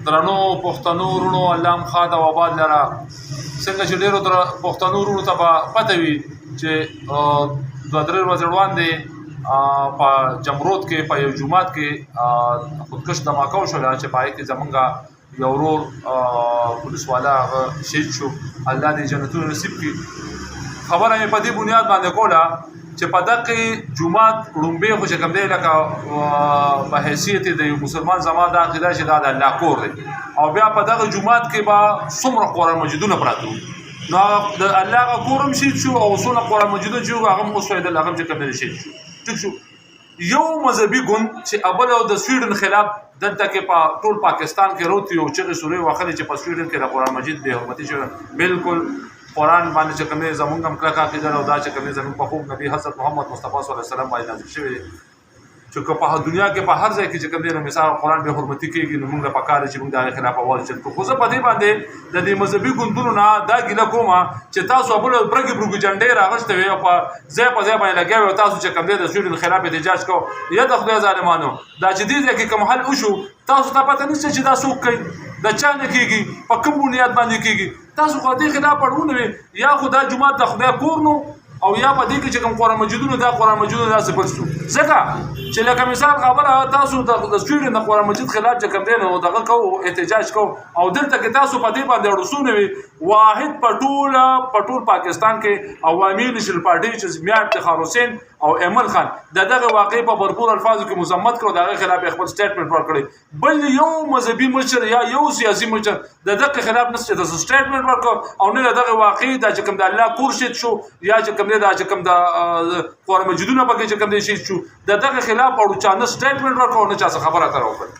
درنو پښتنو ورونو الله مخا د وباد لره څنګه چې ډیرو پښتنو ورونو ته به پته وي چې دوه درې ورځې وړاندې په جمرود کې په یو جومات کې خودکش دماکه وشوله چې په هغې کې زمونږ یو ورور پولیس والا هغه شهید شو. الله دې جنتونه نصیب کړي. خبره مې په دې بنیاد باندې کوله چې په دغه جومات ړومبې خو چې کوم دی لکه په حیثیت د یو مسلمان زما دا عقیده چې دا د الله کور دی او بیا په دغه جومات کې به څومره قرآن مجیدونه پراته وو نو د الله هغه کور هم شهید شو او څونه قرآن مجیدونه چې وو هغه هم وسوېدل هغه هم چې کوم دی شهید شو. ټیک شو. یو مذهبي ګوند چې اول او د سویډن خلاف دلته کې په ټول پاکستان کې روتي او چغې سورې واخلې چې په سویډن کې د قرآن مجید بې حرمتي شوی بالکل قرآن باندې چې کوم دی زمونږ هم کلکه عقیده ده او دا چې کوم دی زمونږ په خوب نبي حضرت محمد مصطفی صلی الله علیه وسلم باندې نازل شوی دی چې په دنیا کې په هر ځای کې چې کوم دی نو مثال قرآن بې حرمتي کېږي نو موږ له پکار چې موږ د هغې خلاف اواز چل کړو. خو زه په دې باندې د دې مذهبي ګوندونو نه دا ګیله کومه چې تاسو بل برګې برګې جنډې راغشتې وې او په ځای په ځای باندې لګیا وې او تاسو چې کوم دی د سویډن خلاف احتجاج کوو یا د خدای ظالمانو دا چې دې ځای کې کوم حل وشو تاسو ته پته نشته چې دا څوک کوي د چا نه کېږي په کوم بنیاد باندې کېږي. تاسو خو دې خلاف اړونه وي یا خو دا جومات د خدای کور نو او یا په دې کې چې کوم قرآن مجیدونه دا قرآن مجیدونه داسې بل شو ځکه چې لکه مثال خبره تاسو د سویډن د قرآن مجید خلاف چې کوم دی نو دغه کوو احتجاج کوو او دلته کې تاسو په دې باندې اړوسونه وي واحد په ټول پاکستان کې عوامي نیشنل پارټي چې میا افتخار حسین او ایمل خان دغه واقع په برپور الفاظو کې مذمت کړو دغه خلاف خپل سټیټمنټ ورکړي بل یو مذهبي مشر یا یو سیاسي مشر دغه خلاف نشته د سټیټمنټ ورکړو او نه دغه واقع د چې کوم د الله کور شید شو یا چې کوم دا چې کوم د قرآن مجیدونه پکې چې کوم دی شید شو دغه خلاف او چا نه سټیټمنټ ورکړو نه چا څه خبره تر وکړه.